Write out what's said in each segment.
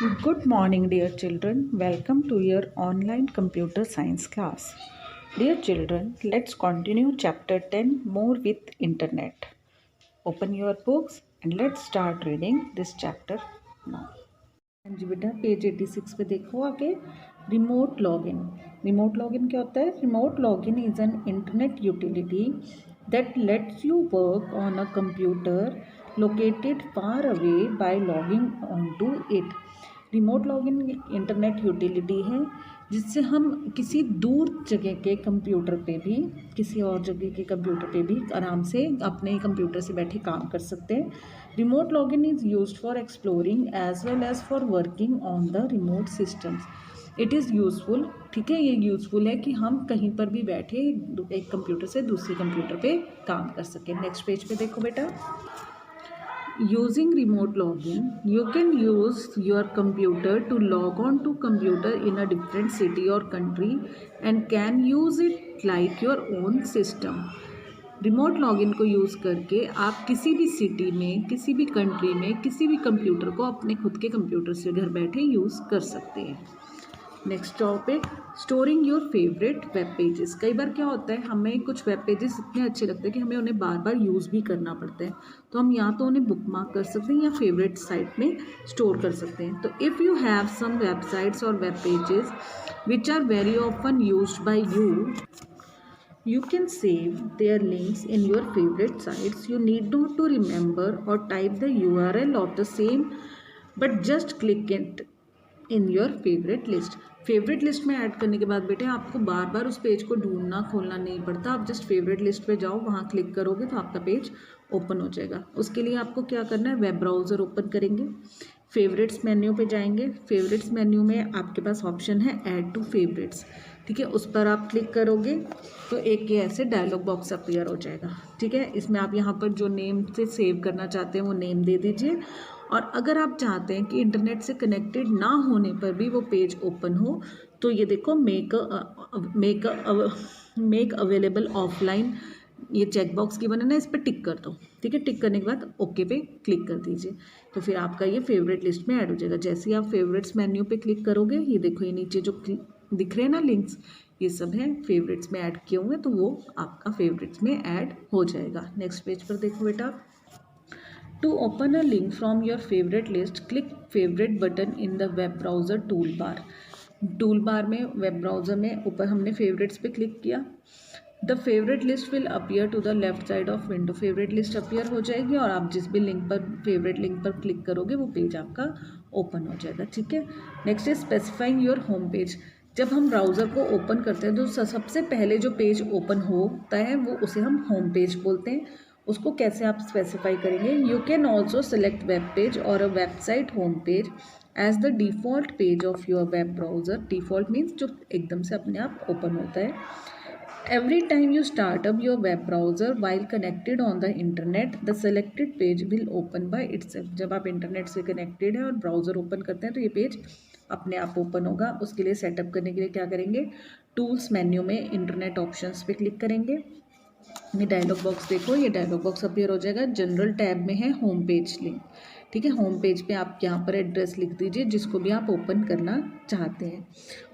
Good morning, dear children. Welcome to your online computer science class. Dear children, let's continue chapter 10 more with internet. Open your books and let's start reading this chapter now. हाँ जी बेटा, page 86 पे देखो आगे। Remote login. Remote login क्या होता है? Remote login is an internet utility that lets you work on a computer located far away by logging onto it. Remote login एक internet utility है जिससे हम किसी दूर जगह के कंप्यूटर पे भी, किसी और जगह के कंप्यूटर पे भी आराम से अपने कंप्यूटर से बैठे काम कर सकते हैं। Remote login is used for exploring as well as for working on the remote systems. It is useful, ठीक है, ये यूज़फुल है कि हम कहीं पर भी बैठे एक कंप्यूटर से दूसरे कंप्यूटर पे काम कर सकें। नेक्स्ट पेज पे देखो बेटा। Using remote login, you can use your computer to log on to computer in a different city or country and can use it like your own system. Remote login को use करके आप किसी भी city में, किसी भी country में, किसी भी कंप्यूटर को अपने खुद के कंप्यूटर से घर बैठे यूज़ कर सकते हैं। Next topic, storing your favourite web pages. कई बार क्या होता है, हमें कुछ वेब पेजेस इतने अच्छे लगते हैं कि हमें उन्हें बार बार यूज़ भी करना पड़ता है, तो हम या तो उन्हें बुकमार्क कर सकते हैं या फेवरेट साइट में स्टोर कर सकते हैं। तो if you have some websites और web pages which are very often used by you can save their links in your favorite sites. You need not to remember or type the URL of the same, but just click it in your favorite list. Favourite list में add करने के बाद बेटे आपको बार बार उस page को ढूंढना खोलना नहीं पड़ता। आप जस्ट फेवरेट लिस्ट पे जाओ, वहाँ क्लिक करोगे तो आपका पेज ओपन हो जाएगा। उसके लिए आपको क्या करना है, वेब ब्राउज़र ओपन करेंगे, फेवरेट्स मेन्यू पे जाएंगे। फेवरेट्स मेन्यू में आपके पास ऑप्शन है ऐड टू फेवरेट्स, ठीक है, उस पर आप क्लिक करोगे तो एक ये ऐसे डायलॉग बॉक्स अपीयर हो जाएगा, ठीक है। इसमें आप यहाँ पर जो नेम से सेव करना चाहते हैं वो नेम दे दीजिए, और अगर आप चाहते हैं कि इंटरनेट से कनेक्टेड ना होने पर भी वो पेज ओपन हो तो ये देखो मेक अवेलेबल ऑफलाइन, ये चेक बॉक्स की बने ना, इस पर टिक कर दो, ठीक है। टिक करने के बाद ओके पे क्लिक कर दीजिए, तो फिर आपका ये फेवरेट लिस्ट में ऐड हो जाएगा। जैसे ही आप फेवरेट्स मेन्यू पे क्लिक करोगे, ये देखो ये नीचे जो दिख रहे हैं ना लिंक्स, ये सब है फेवरेट्स में ऐड किए हुए, तो वो आपका फेवरेट्स में ऐड हो जाएगा। नेक्स्ट पेज पर देखो बेटा। To open a link from your favorite list, click favorite button in the web browser toolbar. Toolbar में वेब ब्राउज़र में ऊपर हमने फेवरेट्स पे क्लिक किया। The favourite list will appear to the left side of window. Favourite list appear हो जाएगी और आप जिस भी लिंक पर फेवरेट लिंक पर क्लिक करोगे वो पेज आपका ओपन हो जाएगा, ठीक है। Next is specifying your home page. जब हम ब्राउज़र को ओपन करते हैं तो सबसे पहले जो पेज ओपन होता है वो उसे हम होम पेज बोलते हैं। उसको कैसे आप स्पेसिफाई करेंगे, you can also select web page और a website home page as the default page of your web browser. Default means जो एकदम से अपने आप ओपन होता है। Every time you start up your web browser while connected on the internet, the selected page will open by itself. जब आप internet से कनेक्टेड है और ब्राउज़र ओपन करते हैं तो ये पेज अपने आप ओपन होगा। उसके लिए सेटअप करने के लिए क्या करेंगे, टूल्स मेन्यू में इंटरनेट ऑप्शंस पे क्लिक करेंगे। ये डायलॉग बॉक्स देखो, ये डायलॉग बॉक्स अपीयर हो जाएगा। जनरल टैब में है होम पेज लिंक, ठीक है। होम पेज पे आप यहाँ पर एड्रेस लिख दीजिए जिसको भी आप ओपन करना चाहते हैं।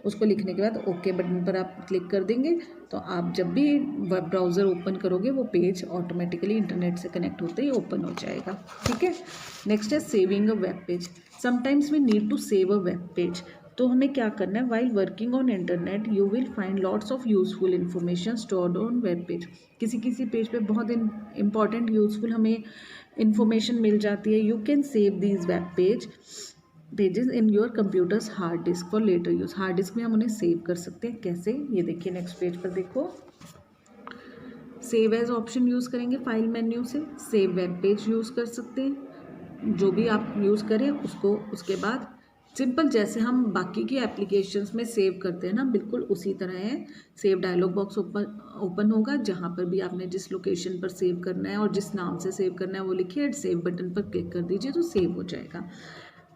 उसको लिखने के बाद ओके बटन पर आप क्लिक कर देंगे तो आप जब भी वेब ब्राउज़र ओपन करोगे वो पेज ऑटोमेटिकली इंटरनेट से कनेक्ट होते ही ओपन हो जाएगा, ठीक है। नेक्स्ट है saving a web page. Sometimes we need to save a web page. तो हमें क्या करना है, while working on internet you will find lots of useful information stored on web page. किसी किसी पेज पे बहुत इंपॉर्टेंट यूजफुल हमें इंफॉर्मेशन मिल जाती है। You can save these web pages in your computers hard disk for later use. Hard disk में हम उन्हें सेव कर सकते हैं, कैसे, ये देखिए नेक्स्ट पेज पर देखो। सेव एज ऑप्शन यूज़ करेंगे फाइल मेन्यू से, सेव वेब पेज यूज़ कर सकते हैं, जो भी आप यूज़ करें उसको। उसके बाद सिंपल जैसे हम बाकी की एप्लीकेशंस में सेव करते हैं ना, बिल्कुल उसी तरह है। सेव डायलॉग बॉक्स ओपन होगा, जहाँ पर भी आपने जिस लोकेशन पर सेव करना है और जिस नाम से सेव करना है वो लिखिए, सेव बटन पर क्लिक कर दीजिए तो सेव हो जाएगा।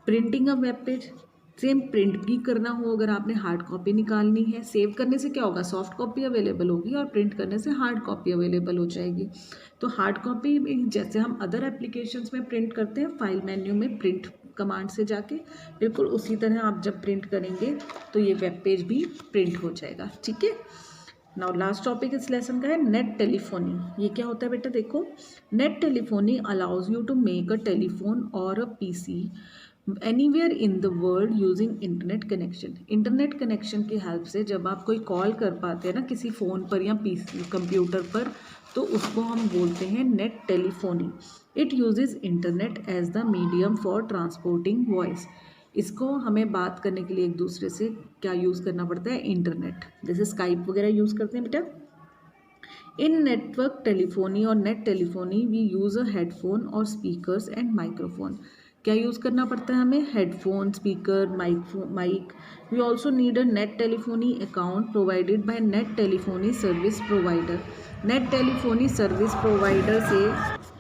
प्रिंटिंग अ वेब पेज, सेम प्रिंट भी करना हो, अगर आपने हार्ड कॉपी निकालनी है, सेव करने से क्या होगा, सॉफ्ट कॉपी अवेलेबल होगी और प्रिंट करने से हार्ड कॉपी अवेलेबल हो जाएगी। तो हार्ड कॉपी जैसे हम अदर एप्लीकेशंस में प्रिंट करते हैं, फाइल मेन्यू में प्रिंट कमांड से जाके, बिल्कुल उसी तरह आप जब प्रिंट करेंगे तो ये वेब पेज भी प्रिंट हो जाएगा। ठीक है। नाउ लास्ट टॉपिक इस लेसन का है नेट टेलीफोनी। ये क्या होता है बेटा, देखो net telephony allows you to make a telephone और a PC anywhere in the world using internet connection. Internet connection की हेल्प से जब आप कोई कॉल कर पाते हैं ना किसी फ़ोन पर या पीसी कंप्यूटर पर, तो उसको हम बोलते हैं net telephony. It uses internet as the medium for transporting voice. इसको हमें बात करने के लिए एक दूसरे से क्या यूज़ करना पड़ता है, इंटरनेट। जैसे स्काइप वगैरह यूज़ करते हैं बेटा। इन नेटवर्क टेलीफोनी और net telephony we use a headphone और स्पीकर्स एंड माइक्रोफोन। क्या यूज़ करना पड़ता है हमें, headphone, speaker, mic. We also need a net telephony account provided by net telephony service provider. Net telephony service provider से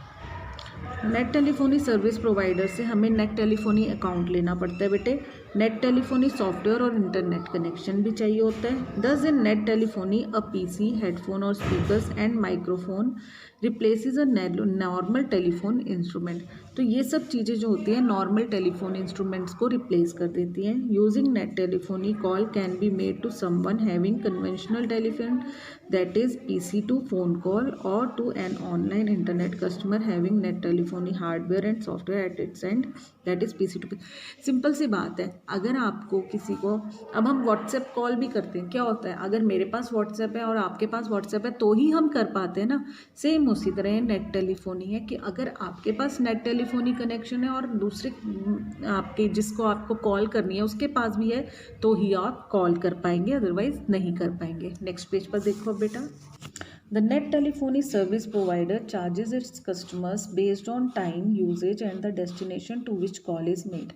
net telephony service provider से हमें net telephony account लेना पड़ता है बेटे। नेट टेलीफोनी सॉफ्टवेयर और इंटरनेट कनेक्शन भी चाहिए होता है। दस इन net telephony a PC, headphone और speakers and microphone replaces a normal telephone instrument. तो ये सब चीज़ें जो होती हैं नॉर्मल टेलीफोन इंस्ट्रूमेंट्स को रिप्लेस कर देती हैं। Using net telephony call can be made to someone having conventional telephone that is PC to phone call or to an online internet customer having net telephony hardware and software at its end, that is PC to। Simple सी बात है, अगर आपको किसी को, अब हम WhatsApp call भी करते हैं, क्या होता है अगर मेरे पास व्हाट्सएप है और आपके पास व्हाट्सएप है तो ही हम कर पाते हैं ना। सेम उसी तरह नेट टेलीफोनी है कि अगर आपके पास नेट टेलीफोनी कनेक्शन है और दूसरे आपके जिसको आपको कॉल करनी है उसके पास भी है तो ही आप कॉल कर पाएंगे, अदरवाइज नहीं कर पाएंगे। नेक्स्ट पेज पर देखो बेटा। The net telephony service provider charges its customers based on time usage and the destination to which call is made.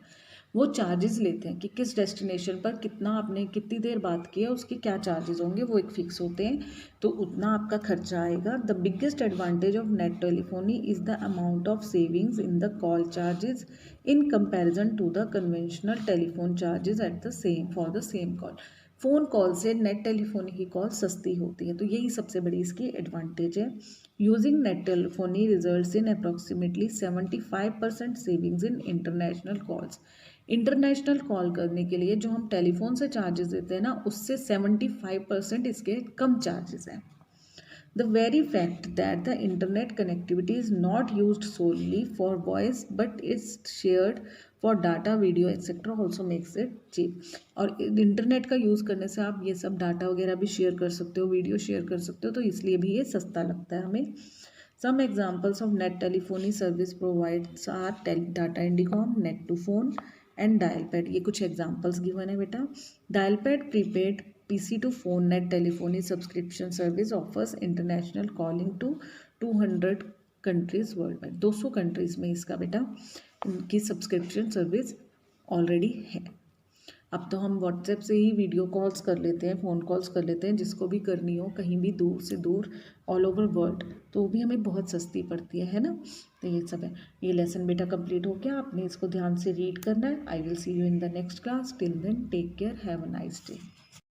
वो चार्जेस लेते हैं कि किस डेस्टिनेशन पर कितना आपने कितनी देर बात की है उसके क्या चार्जेस होंगे, वो एक फिक्स होते हैं, तो उतना आपका खर्चा आएगा। The biggest advantage of net telephony is the amount of savings in the call charges in comparison to the conventional telephone charges at the same for the same call. Phone call से net telephony की call सस्ती होती है, तो यही सबसे बड़ी इसकी एडवांटेज है। Using net telephony results in approximately 75% savings in international calls. International call करने के लिए जो हम टेलीफोन से चार्जेस देते हैं ना उससे 75% इसके कम चार्जेस हैं। The very fact that the internet connectivity is not used solely for voice but is shared for data, video etc. also makes it cheap। और इंटरनेट का यूज़ करने से आप ये सब डाटा वगैरह भी शेयर कर सकते हो, वीडियो शेयर कर सकते हो, तो इसलिए भी ये सस्ता लगता है हमें। Some examples of net telephony service provides are Tata Indicom, Net2Phone and Dialpad। ये कुछ एग्जाम्पल्स गिवन है बेटा। Dialpad prepaid PC to phone net telephony subscription service offers international calling to 200 countries worldwide। 200 countries में इसका बेटा इनकी subscription service already है। अब तो हम व्हाट्सएप से ही वीडियो कॉल्स कर लेते हैं, फ़ोन कॉल्स कर लेते हैं, जिसको भी करनी हो कहीं भी दूर से दूर ऑल ओवर वर्ल्ड, तो वो भी हमें बहुत सस्ती पड़ती है ना। तो ये सब है। ये लेसन बेटा कंप्लीट हो गया, आपने इसको ध्यान से रीड करना है। I will see you in the next class. Till then take care, have a nice day.